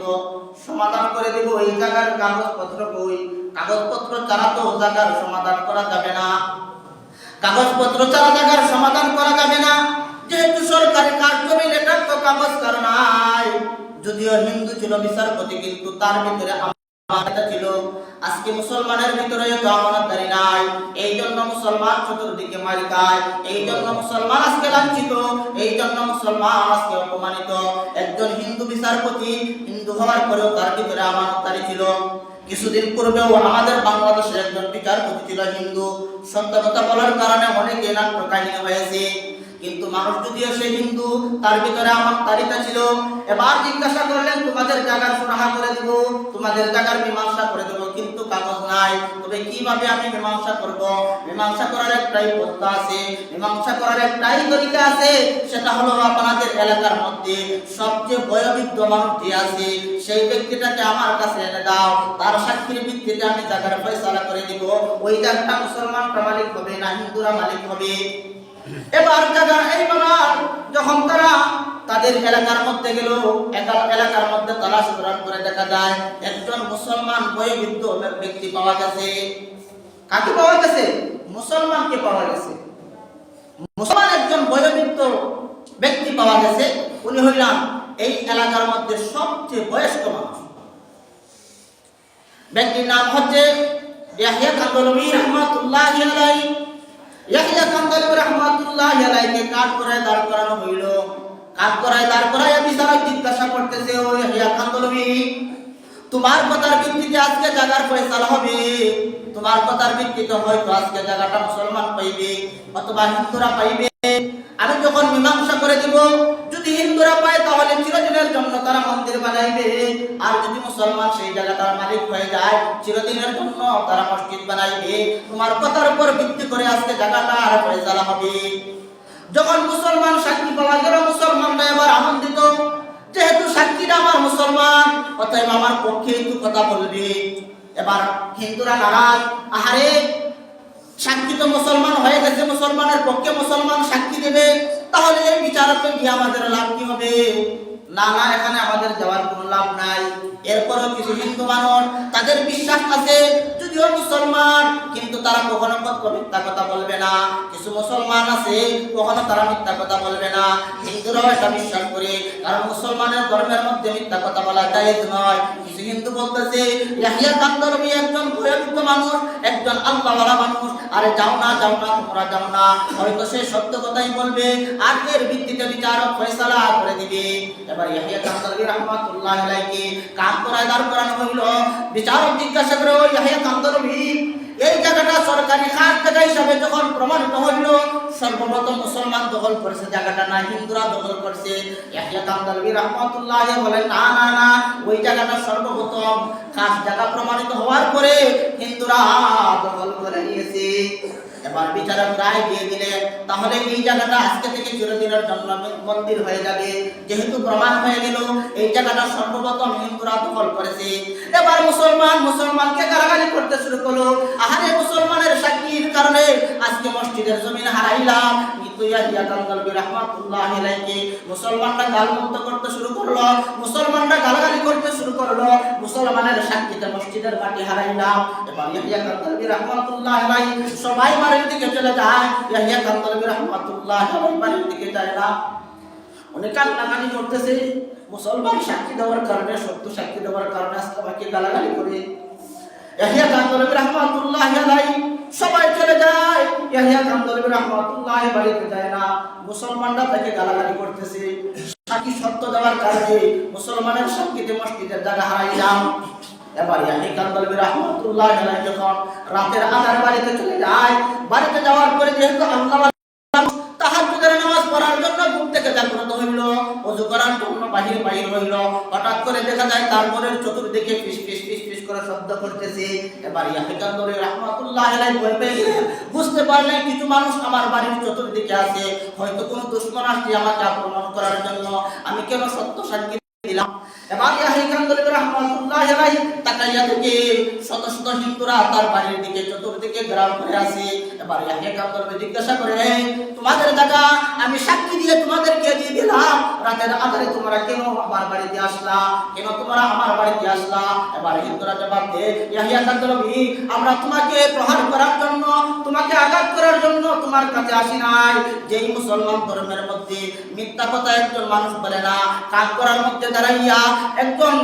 দিব, সমাধান করে দিব। এই জায়গার কাগজপত্র কই? কাগজপত্র ছাড়া তো জায়গার সমাধান করা যাবে না। কাগজপত্র ছাড়া জায়গার সমাধান করা যাবে না। যেহেতু সরকারি কাজ জমি লেটার তো কাগজ কার নাই। যদিও হিন্দু ছিল বিচারপতি, কিন্তু তার ভিতরে আমানতদারিতা ছিল। আজকে মুসলমানের ভিতরে তো আমানতদারি নাই। এই জন্য মুসলমান চতুর্দিকে মার খায়। এই জন্য মুসলমান আজকে লাঞ্ছিত। এই জন্য মুসলমান আজকে অপমানিত। একজন হিন্দু বিচারপতি, হিন্দু হওয়ার পরেও তার ভিতরে আমানতদারি ছিল। কিছুদিন পূর্বেও আমাদের বাংলাদেশের একজন বিচারপতি ছিল হিন্দু। সত্য কথা বলার কারণে অনেকে নাট্য কাহিনী হয়েছে। কিন্তু মানুষ যদিও সে হিন্দু, তার ভিতরে আমানতদারিতা ছিল। এবার জিজ্ঞাসা করলেন, তোমাদের জায়গার সুরাহা করে দেব, তোমাদের জায়গার মীমাংসা করে দেব, কিন্তু কাগজ নাই। তবে কিভাবে আমি মীমাংসা করব? মীমাংসা করার একটাই পদ্ধতি আছে, মীমাংসা করার একটাই তরিকা আছে। সেটা হলো আপনাদের এলাকার মধ্যে সবচেয়ে বয়োবৃদ্ধ মানুষ যে আছে, সেই ব্যক্তিটাকে আমার কাছে এনে দাও। তার সাক্ষীর ভিত্তিতে আমি জায়গার ফয়সালা করে দিব। ওই জায়গাটা মুসলমানরা মালিক হবে না হিন্দুরা মালিক হবে। এবার জায়গা এইবার যখন তারা তাদের এলাকার মধ্যে গেল, এলাকার মধ্যে তালাশ করার পরে দেখা যায় একজন মুসলমান বয়োবৃদ্ধ ব্যক্তি পাওয়া গেছে। কাকে পাওয়া গেছে? মুসলমানকে পাওয়া গেছে। মুসলমান একজন বয়োবৃদ্ধ ব্যক্তি পাওয়া গেছে। উনি হইলেন এই এলাকার মধ্যে সবচেয়ে বয়স্ক মানুষ। ব্যক্তির নাম হচ্ছে ইয়াহইয়া কান্দলবী রাহমাতুল্লাহি আলাইহি। ইয়াহইয়া কান্দলবী রাহমাতুল্লাহি আলাইহিকে কাঠ করে দাঁড় করানো হইল। কাঠ করায় দাঁড় করায় বিচারক জিজ্ঞাসা করতেছে, ও ইয়াহইয়া কান্দলবী, তোমার কথার ভিত্তিতে আজকে জায়গার ফয়সালা হবে। তোমার কথার ভিত্তিতে হয়তো আজকে জায়গাটা মুসলমান পাইবে অথবা হিন্দুরা পাইবে। আমি যখন মীমাংসা করে দিব, যদি হিন্দুরা পায় তাহলে চিরদিনের জন্য তারা মন্দির বানাইবে, আর যদি মুসলমান সেই জায়গাটার মালিক হয়ে যায় চিরদিনের জন্য তারা মসজিদ বানাইবে। তোমার কথার উপর ভিত্তি করে আজকে জায়গাটা আর ফয়সালা হবে। যখন মুসলমান সাক্ষী পাওয়া গেল, মুসলমানরা এবার আনন্দিত, যেহেতু সাক্ষীটা আমার মুসলমান, অতএব আমার পক্ষে একটু কথা বলবে। এবার হিন্দুরা নারাজ, আহারে সাক্ষী তো মুসলমান হয়ে গেছে, মুসলমানের পক্ষে মুসলমান সাক্ষী দেবে, তাহলে এই বিচারকে গিয়ে আমাদের লাভ কি হবে? না না, এখানে আমাদের যাওয়ার কোনো লাভ নাই। এরপরও কিছু হিন্দু মানুষ, তাদের বিশ্বাস আছে যদিও মুসলমান, কিন্তু তারা কখনো মিথ্যা কথা বলবে না। কিছু মুসলমান আছে কখনো তারা মিথ্যা কথা বলবে না। হিন্দুরাও এটা বিশ্বাস করে, কারণ মুসলমানের ধর্মের মধ্যে মিথ্যা কথা বলা জায়েজ নয়। কিছু হিন্দু বলতেছে ইয়াহইয়া কান্দলবী একজন বয়োবৃদ্ধ মানুষ, একজন আল্লাহওয়ালা মানুষ, আরে যাও না তোমরা যাও না, হয়তো সে সত্য কথাই বলবে, আর এর ভিত্তিতে বিচারক ফয়সালা করে দিবে। এবার ইয়াহইয়া কান্দলবী রাহমাতুল্লাহি আলাইহি কাঠ করায় দাঁড় করানো হইল। বিচারক জিজ্ঞাসা করে, ও ইয়াহইয়া কান্দলবী, এই জায়গাটা সরকারি খাস জায়গা হিসাবে যখন প্রমাণিত হইল, সর্বপ্রথম মুসলমান দখল করেছে জায়গাটা, না হিন্দুরা দখল করেছে? ইয়াহইয়া কান্দলবী রাহমাতুল্লাহি আলাইহি বলেন, না না না, ওই জায়গাটা সর্বপ্রথম খাস জায়গা প্রমাণিত হওয়ার পরে হিন্দুরা দখল করে নিয়েছে। এবার বিচারক রায় দিয়ে দিলেন, তাহলে এই জায়গাটা আজকে থেকে চিরদিনের জন্য মন্দির হয়ে যাবে। যেহেতু প্রমাণ হয়ে গেল এই জায়গাটা সর্বপ্রথম হিন্দুরা দখল করেছে। এবার মুসলমানকে গালাগালি করতে শুরু করলো, আহারে মুসলমানের সাক্ষীর কারণে আজকে মসজিদের জমিন হারাইলাম। কিন্তু ইয়াহইয়া কান্দলবী রাহমাতুল্লাহি আলাইহি মুসলমানরা গালমন্দ করতে শুরু করলো, মুসলমানরা গালাগালি করতে শুরু করলো, মুসলমানের সাক্ষীতে মসজিদের মাটি হারাইলাম। এবার ইয়াহইয়া কান্দলবী রাহমাতুল্লাহি আলাইহি সবাই বাড়ির দিকে চলে যায়, ইয়াহইয়া কান্দলবী রাহমাতুল্লাহি আলাইহি বাড়ির দিকে যায় না। অনেক কান্নাকানি করতেছে, মুসলমান সাক্ষী দেওয়ার কারণে, সত্য সাক্ষী দেওয়ার কারণে আজকে আমাকে গালাগালি করে। ইয়াহইয়া কান্দলবী রাহমাতুল্লাহি আলাইহি সবাই চলে যায়, ইয়াহইয়া কান্দলবী রাহমাতুল্লাহি বাড়িতে যায় না। মুসলমানরা তাকে গালাগালি করতেছে, সাক্ষী সত্য দেওয়ার কারণে মুসলমানের সাক্ষীতে মসজিদের জায়গা হারাইলাম। এবার ইয়াহইয়া কান্দলবী রাহমাতুল্লাহি আলাইহি যখন রাতের আধারে বাড়িতে চলে যায়, বাড়িতে যাওয়ার পরে যেহেতু আল্লাহ তাহাজ্জুদের নামাজ পড়ার জন্য ঘুম থেকে জাগ্রত হইল, ওযু করার জন্য বাহির হইল, হঠাৎ করে দেখা যায় তার ঘরের চতুর্দিকে ফিস ফিস করে শব্দ করতেছে। এবার ইয়াহইয়া কান্দলবী রাহমাতুল্লাহি আলাইহি ভয় পেয়ে গেলেন, বুঝতে পারলেন কিছু মানুষ আমার বাড়ির চতুর্দিকে আছে, হয়তো কোনো দুশমন আসছে আমাকে আক্রমণ করার জন্য, আমি কেন সত্য সাক্ষী দিলাম। এবার ইয়াহিয়া কান্দলী রাহমাতুল্লাহি আলাইহি তাকাইয়া দেখে শত শত হিন্দুরা তার বাড়ির দিকে চতুর্দিকে ঘেরাও করে আছে। এবার ইয়াহিয়া কান্দলী জিজ্ঞাসা করে, তোমাদের জায়গা আমি সাক্ষী দিয়ে তোমাদেরকে দিয়ে দিলাম, রাতের আধারে তোমরা কেন আমার বাড়িতে আসলা, কেন তোমরা আমার বাড়িতে আসলা? এবার হিন্দুরা জবাব দেয়, ইয়াহিয়া কান্দলী, আমরা তোমাকে প্রহার করার জন্য, তোমাকে আঘাত করার জন্য তোমার কাছে আসি নাই। যেই মুসলমান ধর্মের মধ্যে মিথ্যা কথা একজন মানুষ বলে না, কাজ করার মধ্যে দাঁড়াইয়া একজন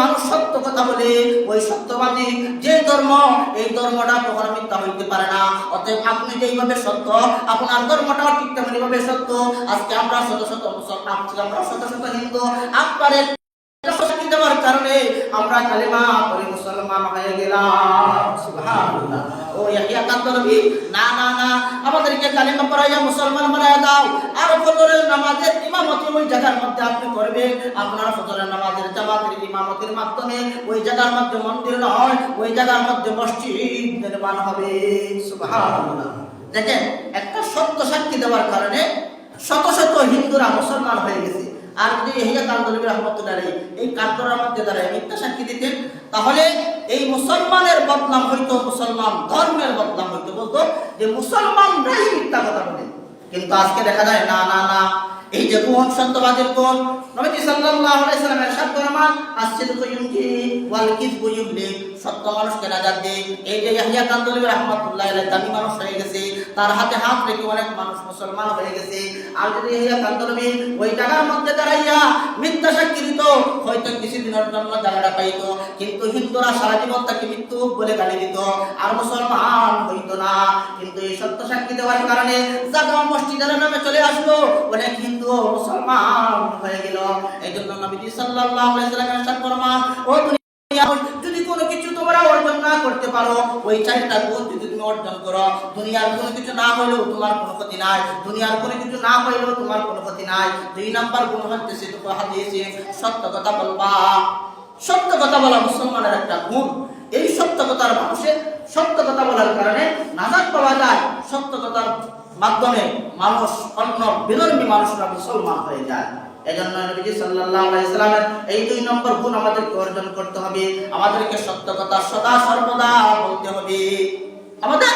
মানুষ সত্য কথা বলে, ওই সত্যবাদী যে ধর্ম, এই ধর্মটা কখনো মিথ্যা হইতে পারে না। অতএব আপনি যেইভাবে সত্য, আপনার ধর্মটাও ঠিক তেমনিভাবে সত্য। আজকে আমরা শত শত মুসলমান, আমরা শত শত হিন্দু আপনার সাক্ষী দেওয়ার কারণে আমরা কালেমা পড়ে মুসলমান হয়ে গেলাম। সুবহানাল্লাহ। ও ইয়াহিয়া কান্দলী, না না না, আমাদেরকে কালেমা পড়াইয়া মুসলমান বানায়া দাও, আর ফজরের নামাজের ইমামতি ওই জায়গার মধ্যে আপনি করবেন। আপনার ফজরের নামাজের জামাতের ইমামতির মাধ্যমে ওই জায়গার মধ্যে মন্দির নয়, ওই জায়গার মধ্যে মসজিদ নির্মাণ হবে। সুবহানাল্লাহ। দেখেন, একটা সত্য সাক্ষী দেওয়ার কারণে শত শত হিন্দুরা মুসলমান হয়ে গেছে। আর যদি ইয়াহিয়া কান্দলী রাহমাতুল্লাহি আলাইহি এই কাঠগড়ার মধ্যে দাঁড়ায় মিথ্যা সাক্ষী দিতেন, তাহলে এই মুসলমানের বদনাম হইতো, মুসলমান ধর্মের বদনাম হইতো, বলতো যে মুসলমানরাই মিথ্যা কথা বলে। কিন্তু আজকে দেখা যায় না না না, এই যে কোন সত্যবাদীর কোন নবী সাল্লাল্লাহু আলাইহি সাল্লাম ইরশাদ ফরমান, আসিদকু ইউনজি ওয়াল কিযবু ইউবলি, সত্য মানুষকে নাজাত দেয়। এই যে ইয়াহিয়া কান্দলী রাহমাতুল্লাহি আলাইহি দামি মানুষ হয়ে গেছে, তার হাতে হাত রেখে অনেক মানুষ মুসলমান হয়ে গেছে। আর যদি ইয়াহিয়া কান্দলী ওই জায়গার মধ্যে দাঁড়াইয়া মিথ্যা সাক্ষী দিত, হয়তো কিছুদিনের জন্য জায়গাটা পাইতো, কিন্তু হিন্দুরা সারা জীবন তাকে মৃত্যু বলে গালি দিত, আর মুসলমান হইতো না। কিন্তু এই সত্য সাক্ষী দেওয়ার কারণে জাগা মসজিদের নামে চলে আসলো, অনেক হিন্দু মুসলমান হয়ে গেল। এই জন্য নবী সাল্লাল্লাহু আলাইহি সাল্লাম ইরশাদ ফরমান, ও দুনিয়া যদি কোনো কিছু তোমরা অর্জন না করতে পারো, ওই চারটা গুণ যদি তুমি অর্জন করো, দুনিয়ার কোনো কিছু না হইলেও তোমার কোনো ক্ষতি নাই, দুনিয়ার কোনো কিছু না হইলেও তোমার কোনো ক্ষতি নাই। 2 নাম্বার গুণ হচ্ছে সেটুকু হাদিসে সত্য কথা বলবা। সত্য কথা বলা মুসলমানের একটা গুণ। এই সত্য কথার মানুষের সত্য কথা বলার কারণে নাজাত পাওয়া যায়। সত্য কথার মাধ্যমে মানুষ, অন্য বিধর্মী মানুষরা মুসলমান হয়ে যায়। এজন্য নবী সাল্লাল্লাহু আলাইহি সাল্লামের এই 2 নম্বর গুণ আমাদেরকে অর্জন করতে হবে। আমাদেরকে সত্য কথা সদা সর্বদা বলতে হবে, আমাদের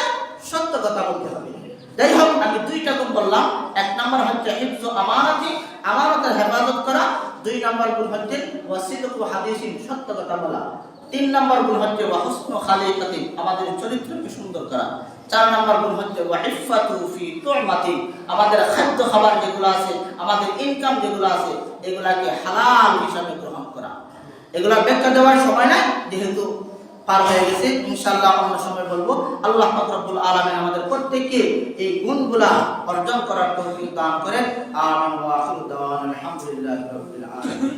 সত্য কথা বলতে হবে। যাই হোক, আমি 2টা গুণ বললাম। 1 নম্বর হচ্ছে হিফজু আমানাতি, আমানতের হেফাজত করা। 2 নম্বর গুণ হচ্ছে ওয়াসিদকু হাদিসিন, সত্য কথা বলা। 3 নম্বর গুণ হচ্ছে ওয়া হুসনু খালিকাতি, আমাদের চরিত্রকে সুন্দর করা। 4 নম্বর গুণ হচ্ছে ওয়া ইফফাতু ফি তুমাতি, আমাদের খাদ্য খাবার যেগুলো আছে, আমাদের ইনকাম যেগুলো আছে, এগুলাকে হালাল হিসাবে গ্রহণ করা। এগুলা ব্যাখ্যা দেওয়ার সময় না, যেহেতু পার হয়ে গেছে, ইনশাআল্লাহ অন্য সময় বলবো। আল্লাহ পাক রব্বুল আলামিন আমাদের প্রত্যেককে এই গুণগুলা অর্জন করার তৌফিক দান করেন। আমিন ওয়া আখিরু দাওয়ানা আলহামদুলিল্লাহি রাব্বিল আলামিন।